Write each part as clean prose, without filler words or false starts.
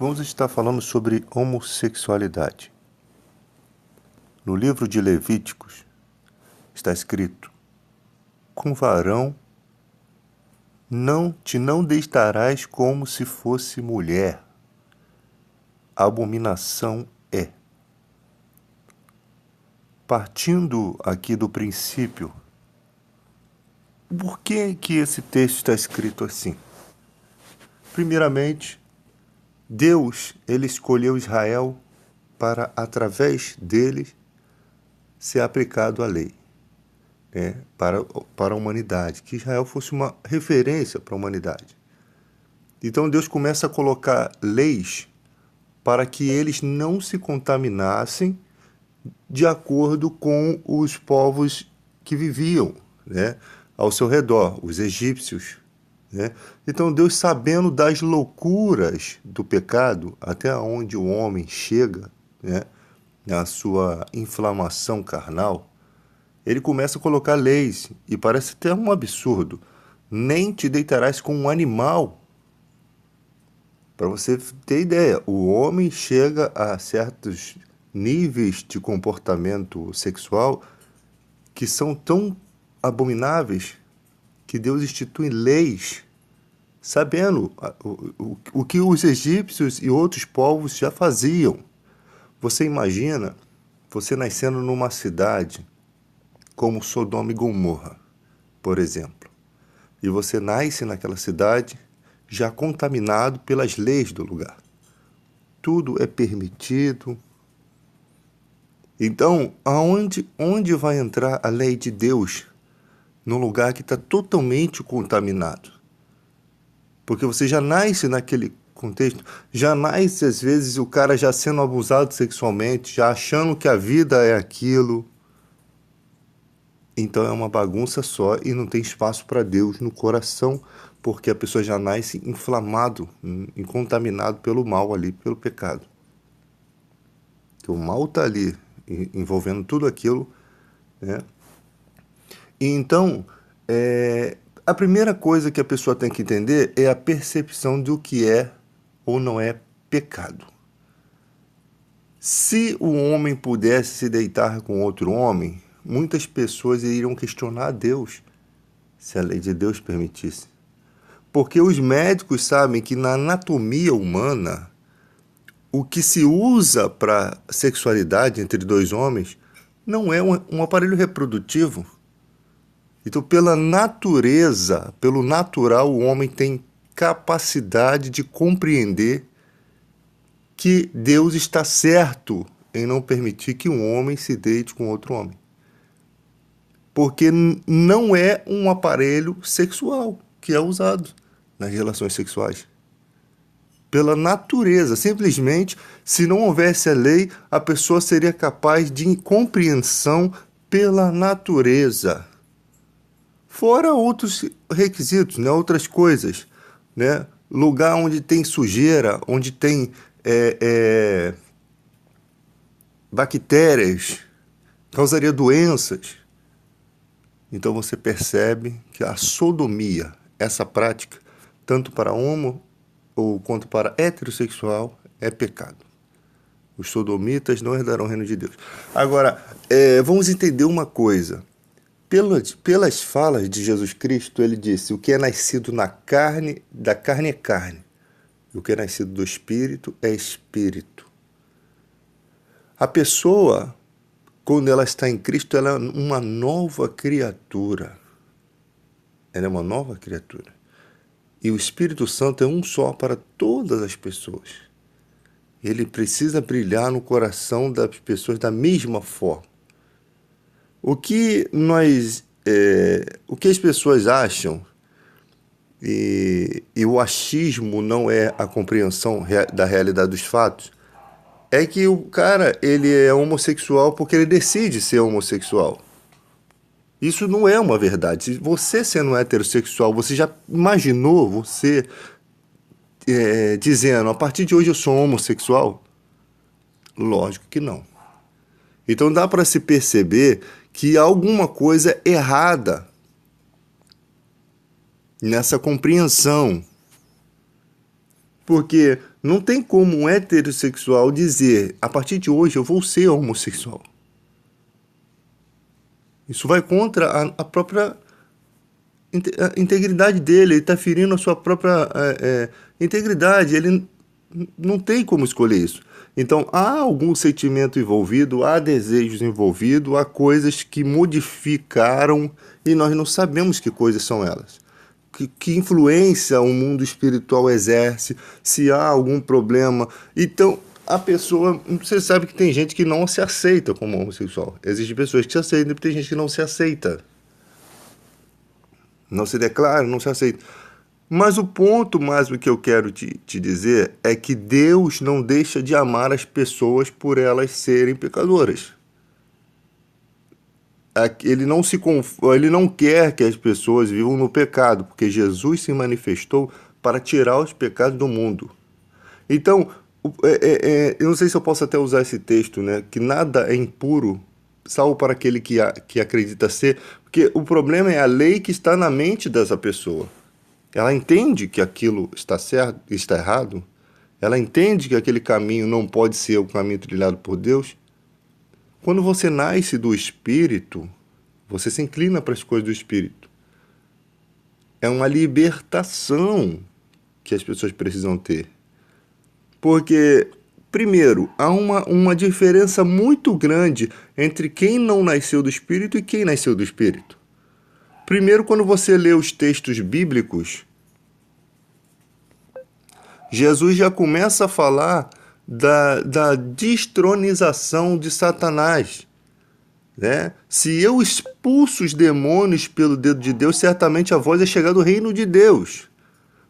Vamos estar falando sobre homossexualidade. No livro de Levíticos está escrito: com varão não deitarás como se fosse mulher. Abominação é. Partindo aqui do princípio, por que esse texto está escrito assim? Primeiramente, Deus, ele escolheu Israel para, através deles, ser aplicado a lei, né, para a humanidade, que Israel fosse uma referência para a humanidade. Então Deus começa a colocar leis para que eles não se contaminassem de acordo com os povos que viviam, né, ao seu redor, os egípcios, né? Então Deus, sabendo das loucuras do pecado, até onde o homem chega, né, na sua inflamação carnal, ele começa a colocar leis, e parece até um absurdo. Nem te deitarás com um animal. Para você ter ideia, o homem chega a certos níveis de comportamento sexual que são tão abomináveis que Deus institui leis, sabendo o que os egípcios e outros povos já faziam. Você imagina você nascendo numa cidade como Sodoma e Gomorra, por exemplo, e você nasce naquela cidade já contaminado pelas leis do lugar. Tudo é permitido. Então, onde vai entrar a lei de Deus num lugar que está totalmente contaminado? Porque você já nasce naquele contexto, já nasce às vezes o cara já sendo abusado sexualmente, já achando que a vida é aquilo. Então é uma bagunça só e não tem espaço para Deus no coração, porque a pessoa já nasce inflamado, contaminado pelo mal ali, pelo pecado. Que o mal está ali, envolvendo tudo aquilo, né? E então, a primeira coisa que a pessoa tem que entender é a percepção do que é ou não é pecado. Se o homem pudesse se deitar com outro homem, muitas pessoas iriam questionar a Deus se a lei de Deus permitisse. Porque os médicos sabem que na anatomia humana, o que se usa para sexualidade entre dois homens não é um aparelho reprodutivo. Então, pela natureza, pelo natural, o homem tem capacidade de compreender que Deus está certo em não permitir que um homem se deite com outro homem. Porque não é um aparelho sexual que é usado nas relações sexuais. Pela natureza, simplesmente, se não houvesse a lei, a pessoa seria capaz de compreensão pela natureza. Fora outros requisitos, né? Outras coisas, né? Lugar onde tem sujeira, onde tem bactérias, causaria doenças. Então você percebe que a sodomia, essa prática, tanto para homo ou quanto para heterossexual, é pecado. Os sodomitas não herdarão o reino de Deus. Agora, vamos entender uma coisa. Pelas falas de Jesus Cristo, ele disse: o que é nascido na carne, da carne é carne. E o que é nascido do Espírito é Espírito. A pessoa, quando ela está em Cristo, ela é uma nova criatura. Ela é uma nova criatura. E o Espírito Santo é um só para todas as pessoas. Ele precisa brilhar no coração das pessoas da mesma forma. O que as pessoas acham, e o achismo não é a compreensão da realidade dos fatos, é que o cara, ele é homossexual porque ele decide ser homossexual. Isso não é uma verdade. Você sendo heterossexual, você já imaginou você dizendo: a partir de hoje eu sou homossexual? Lógico que não. Então dá para se perceber que há alguma coisa errada nessa compreensão. Porque Não tem como um heterossexual dizer, a partir de hoje eu vou ser homossexual. Isso vai contra a própria integridade dele, ele está ferindo a sua própria integridade, ele não tem como escolher isso. Então, há algum sentimento envolvido, há desejos envolvidos, há coisas que modificaram e nós não sabemos que coisas são elas. Que influência o mundo espiritual exerce, se há algum problema. Então, a pessoa... Você sabe que tem gente que não se aceita como homossexual. Existem pessoas que se aceitam e tem gente que não se aceita. Não se declara, não se aceita. Mas o ponto máximo que eu quero te dizer é que Deus não deixa de amar as pessoas por elas serem pecadoras. Ele não quer que as pessoas vivam no pecado, porque Jesus se manifestou para tirar os pecados do mundo. Então, eu não sei se eu posso até usar esse texto, né? Que nada é impuro, salvo para aquele que acredita ser, porque o problema é a lei que está na mente dessa pessoa. Ela entende que aquilo está certo, está errado. Ela entende que aquele caminho não pode ser o caminho trilhado por Deus. Quando você nasce do Espírito, você se inclina para as coisas do Espírito. É uma libertação que as pessoas precisam ter. Porque, primeiro, há uma diferença muito grande entre quem não nasceu do Espírito e quem nasceu do Espírito. Primeiro, quando você lê os textos bíblicos, Jesus já começa a falar da destronização de Satanás. Né? Se eu expulso os demônios pelo dedo de Deus, certamente a voz é chegar do reino de Deus.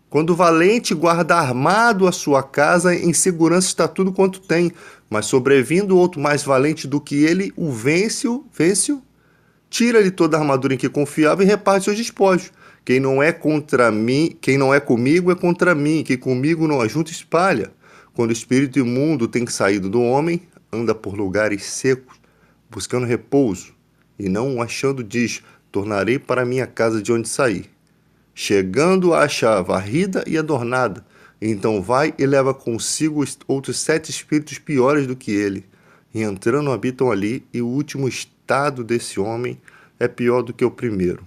Quando o valente guarda armado a sua casa, em segurança está tudo quanto tem. Mas sobrevindo outro mais valente do que ele, o vence-o, tira-lhe toda a armadura em que confiava e reparte seus despojos. Quem não é contra mim, quem não é comigo é contra mim, quem comigo não ajunta espalha. Quando o espírito imundo tem saído do homem, anda por lugares secos, buscando repouso, e não o achando diz, tornarei para minha casa de onde saí. Chegando a achar varrida e adornada, então vai e leva consigo outros 7 espíritos piores do que ele, e entrando habitam ali, e o último estado desse homem é pior do que o primeiro.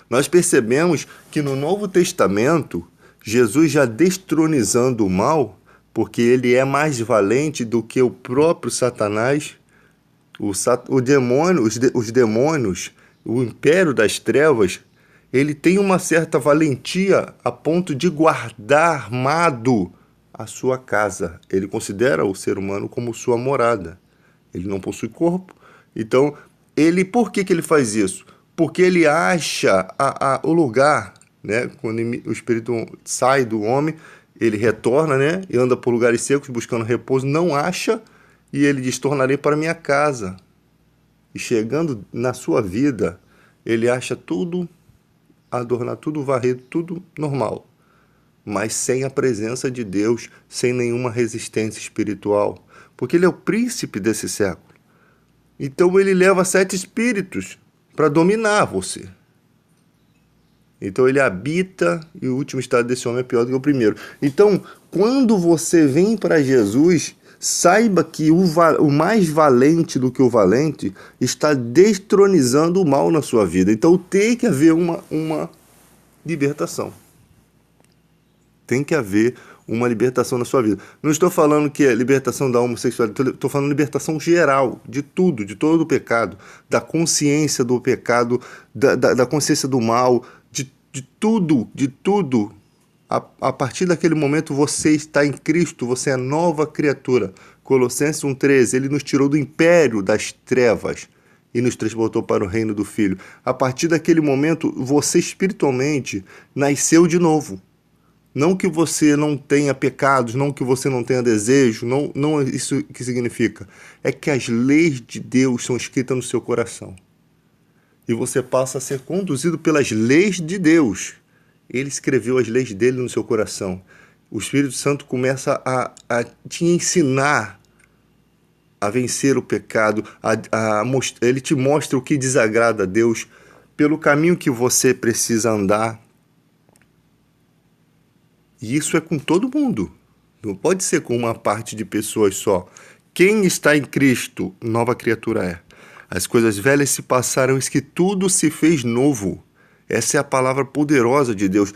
Nós percebemos que no Novo Testamento, Jesus já destronizando o mal, porque ele é mais valente do que o próprio Satanás, os demônios, o império das trevas, ele tem uma certa valentia a ponto de guardar armado a sua casa. Ele considera o ser humano como sua morada. Ele não possui corpo. Então, por que ele faz isso? Porque ele acha o lugar, né? Quando o espírito sai do homem, ele retorna, né? E anda por lugares secos buscando repouso, não acha, e ele diz, tornarei para minha casa. E chegando na sua vida, ele acha tudo adornado, tudo varrido, tudo normal. Mas sem a presença de Deus, sem nenhuma resistência espiritual. Porque ele é o príncipe desse século. Então ele leva 7 espíritos para dominar você. Então ele habita, e o último estado desse homem é pior do que o primeiro. Então, quando você vem para Jesus, saiba que o mais valente do que o valente está destronizando o mal na sua vida. Então tem que haver uma libertação. Tem que haver uma libertação na sua vida. Não estou falando que é libertação da homossexualidade, estou falando libertação geral, de tudo, de todo o pecado, da consciência do pecado, da consciência do mal, de tudo, de tudo. A partir daquele momento você está em Cristo, você é nova criatura. Colossenses 1,13, ele nos tirou do império das trevas e nos transportou para o reino do Filho. A partir daquele momento, você espiritualmente nasceu de novo. Não que você não tenha pecados, não que você não tenha desejo, não é isso que significa. É que as leis de Deus são escritas no seu coração. E você passa a ser conduzido pelas leis de Deus. Ele escreveu as leis dele no seu coração. O Espírito Santo começa a te ensinar a vencer o pecado. Ele te mostra o que desagrada a Deus, pelo caminho que você precisa andar. E isso é com todo mundo. Não pode ser com uma parte de pessoas só. Quem está em Cristo, nova criatura é. As coisas velhas se passaram, eis que tudo se fez novo. Essa é a palavra poderosa de Deus.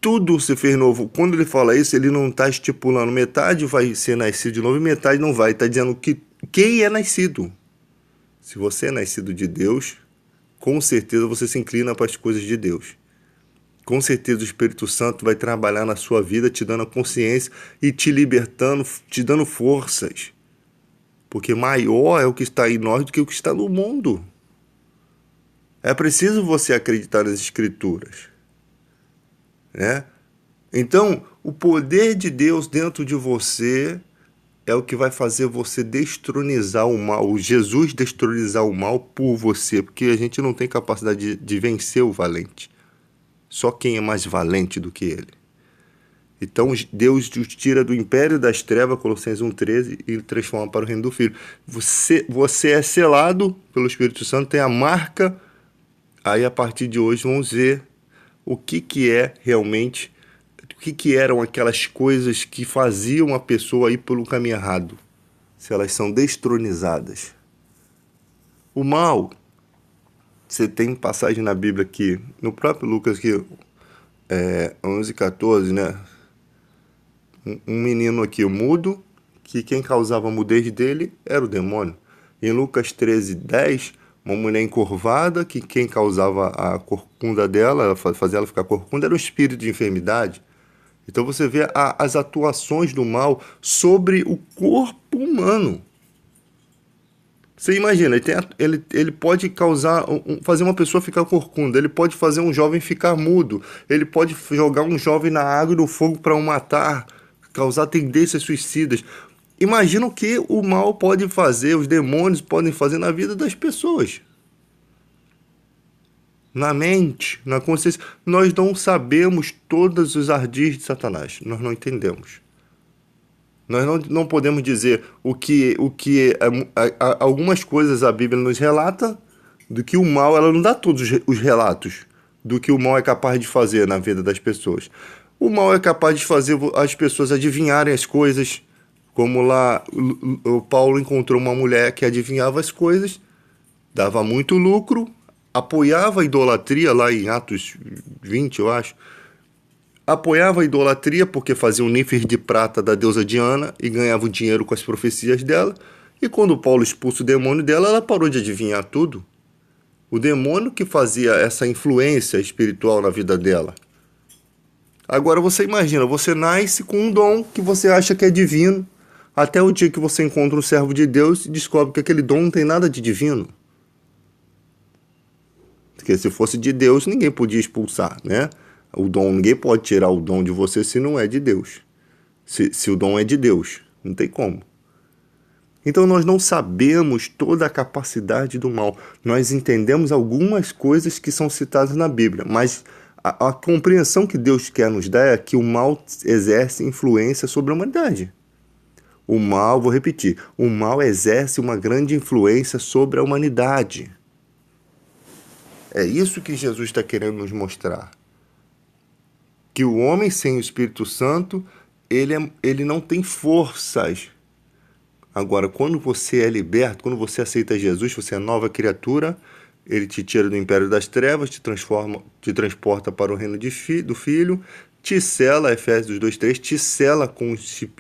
Tudo se fez novo. Quando ele fala isso, ele não está estipulando metade vai ser nascido de novo e metade não vai. Está dizendo que quem é nascido. Se você é nascido de Deus, com certeza você se inclina para as coisas de Deus. Com certeza o Espírito Santo vai trabalhar na sua vida, te dando a consciência e te libertando, te dando forças. Porque maior é o que está em nós do que o que está no mundo. É preciso você acreditar nas Escrituras, né? Então, o poder de Deus dentro de você é o que vai fazer você destronizar o mal, Jesus destronizar o mal por você, porque a gente não tem capacidade de vencer o valente. Só quem é mais valente do que ele. Então Deus te tira do império das trevas, Colossenses 1,13, e transforma para o reino do Filho. Você é selado pelo Espírito Santo, tem a marca. Aí a partir de hoje vamos ver o que é realmente, o que eram aquelas coisas que faziam a pessoa ir pelo caminho errado. Se elas são destronizadas. O mal, você tem passagem na Bíblia aqui, no próprio Lucas, que 11:14, né? Um menino aqui, o mudo, que quem causava a mudez dele era o demônio. Em Lucas 13:10, uma mulher encurvada, que quem causava a corcunda dela, fazia ela ficar corcunda, era o espírito de enfermidade. Então você vê as atuações do mal sobre o corpo humano. Você imagina, ele pode causar, fazer uma pessoa ficar corcunda, ele pode fazer um jovem ficar mudo, ele pode jogar um jovem na água e no fogo para o matar, causar tendências suicidas. Imagina o que o mal pode fazer, os demônios podem fazer na vida das pessoas. Na mente, na consciência. Nós não sabemos todos os ardis de Satanás, nós não entendemos. Nós não podemos dizer algumas coisas a Bíblia nos relata do que o mal, ela não dá todos os relatos do que o mal é capaz de fazer na vida das pessoas. O mal é capaz de fazer as pessoas adivinharem as coisas, como lá o Paulo encontrou uma mulher que adivinhava as coisas, dava muito lucro, apoiava a idolatria lá em Atos 20, eu acho. Apoiava a idolatria porque fazia um nífer de prata da deusa Diana e ganhava o dinheiro com as profecias dela. E quando Paulo expulsa o demônio dela, ela parou de adivinhar tudo. O demônio que fazia essa influência espiritual na vida dela. Agora você imagina, você nasce com um dom que você acha que é divino, até o dia que você encontra um servo de Deus e descobre que aquele dom não tem nada de divino. Porque se fosse de Deus, ninguém podia expulsar, né? O dom, ninguém pode tirar o dom de você se não é de Deus. Se o dom é de Deus, não tem como. Então nós não sabemos toda a capacidade do mal. Nós entendemos algumas coisas que são citadas na Bíblia, mas a compreensão que Deus quer nos dar é que o mal exerce influência sobre a humanidade. O mal, vou repetir, o mal exerce uma grande influência sobre a humanidade. É isso que Jesus está querendo nos mostrar. Que o homem sem o Espírito Santo, ele não tem forças. Agora, quando você é liberto, quando você aceita Jesus, você é nova criatura, ele te tira do império das trevas, te transporta para o reino do Filho, te sela, Efésios 2:3, te sela com o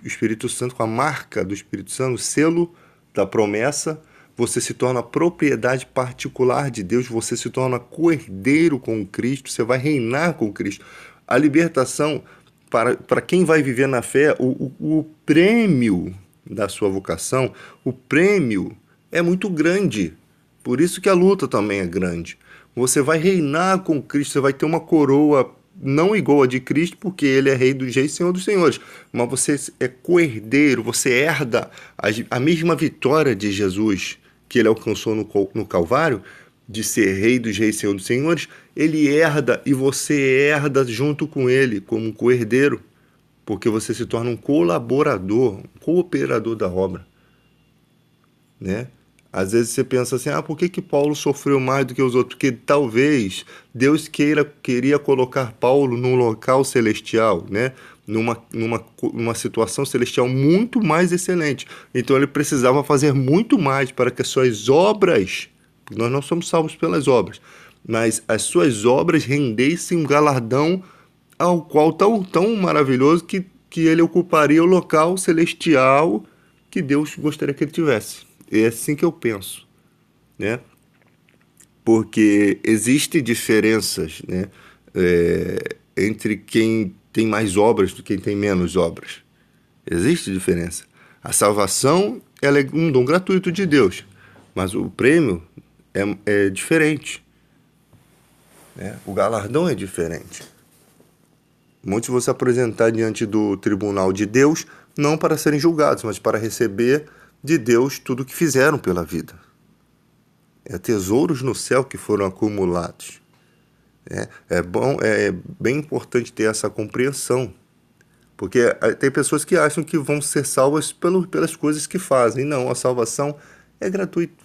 Espírito Santo, com a marca do Espírito Santo, o selo da promessa. Você se torna propriedade particular de Deus, você se torna co-herdeiro com Cristo, você vai reinar com Cristo. A libertação, para quem vai viver na fé, o prêmio da sua vocação, o prêmio é muito grande. Por isso que a luta também é grande. Você vai reinar com Cristo, você vai ter uma coroa não igual a de Cristo, porque ele é rei dos reis e senhor dos senhores. Mas você é co-herdeiro, você herda a mesma vitória de Jesus que ele alcançou no Calvário, de ser rei dos reis e senhor dos senhores. Ele herda e você herda junto com ele, como um co-herdeiro, porque você se torna um colaborador, um cooperador da obra, né? Às vezes você pensa assim, por que que Paulo sofreu mais do que os outros? Porque talvez Deus queria colocar Paulo num local celestial, né? Numa situação celestial muito mais excelente. Então ele precisava fazer muito mais para que as suas obras, porque nós não somos salvos pelas obras, mas as suas obras rendessem um galardão ao qual tão maravilhoso que ele ocuparia o local celestial que Deus gostaria que ele tivesse. É assim que eu penso, né? Porque existem diferenças, né? Entre quem tem mais obras do que quem tem menos obras. Existe diferença. A salvação ela é um dom gratuito de Deus, mas o prêmio é diferente, né? O galardão é diferente. Muitos vão se apresentar diante do tribunal de Deus, não para serem julgados, mas para receber de Deus tudo o que fizeram pela vida. É tesouros no céu que foram acumulados. É bem importante ter essa compreensão. Porque tem pessoas que acham que vão ser salvas pelas coisas que fazem. Não, a salvação é gratuita.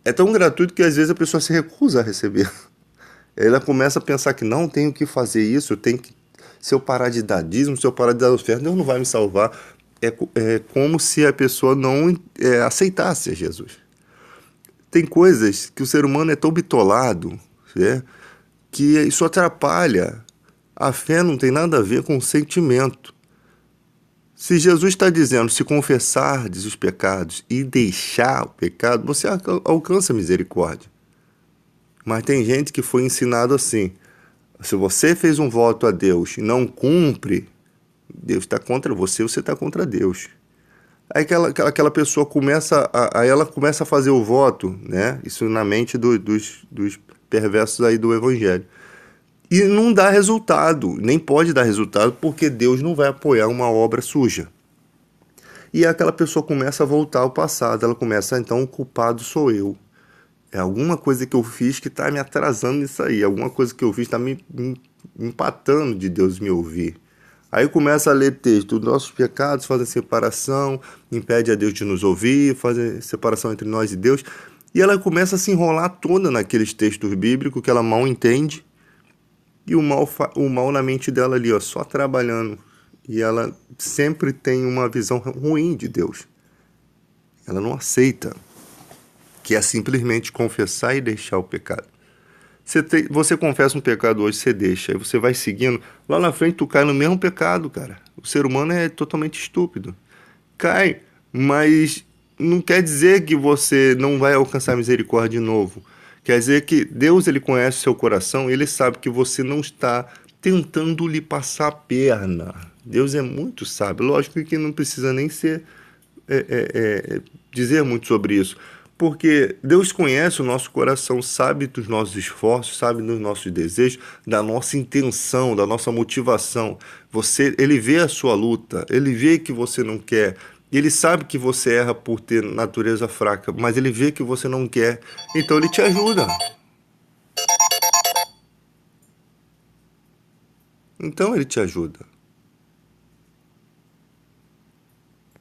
É tão gratuito que às vezes a pessoa se recusa a receber. Ela começa a pensar que não, tenho que fazer isso, se eu parar de dar dízimo, se eu parar de dar oferta, Deus não vai me salvar. É como se a pessoa não aceitasse a Jesus. Tem coisas que o ser humano é tão bitolado, né, que isso atrapalha. A fé não tem nada a ver com o sentimento. Se Jesus está dizendo, se confessardes os pecados e deixar o pecado, você alcança a misericórdia. Mas tem gente que foi ensinado assim, se você fez um voto a Deus e não cumpre, Deus está contra você, você está contra Deus. Aí aquela pessoa ela começa a fazer o voto, né? Isso na mente dos perversos aí do evangelho. E não dá resultado, nem pode dar resultado, porque Deus não vai apoiar uma obra suja. E aquela pessoa começa a voltar ao passado, ela começa, então, o culpado sou eu. É alguma coisa que eu fiz que está me atrasando nisso aí, alguma coisa que eu fiz está me empatando de Deus me ouvir. Aí começa a ler texto, nossos pecados fazem separação, impede a Deus de nos ouvir, fazem separação entre nós e Deus. E ela começa a se enrolar toda naqueles textos bíblicos que ela mal entende. E o mal na mente dela ali, ó, só trabalhando. E ela sempre tem uma visão ruim de Deus. Ela não aceita, que é simplesmente confessar e deixar o pecado. Você confessa um pecado hoje, você deixa, aí você vai seguindo, lá na frente tu cai no mesmo pecado, cara. O ser humano é totalmente estúpido. Cai, mas não quer dizer que você não vai alcançar misericórdia de novo. Quer dizer que Deus, ele conhece o seu coração, ele sabe que você não está tentando lhe passar a perna. Deus é muito sábio. Lógico que não precisa nem dizer muito sobre isso. Porque Deus conhece o nosso coração, sabe dos nossos esforços, sabe dos nossos desejos, da nossa intenção, da nossa motivação. Ele vê a sua luta, ele vê que você não quer, ele sabe que você erra por ter natureza fraca, mas ele vê que você não quer, então ele te ajuda. Então ele te ajuda.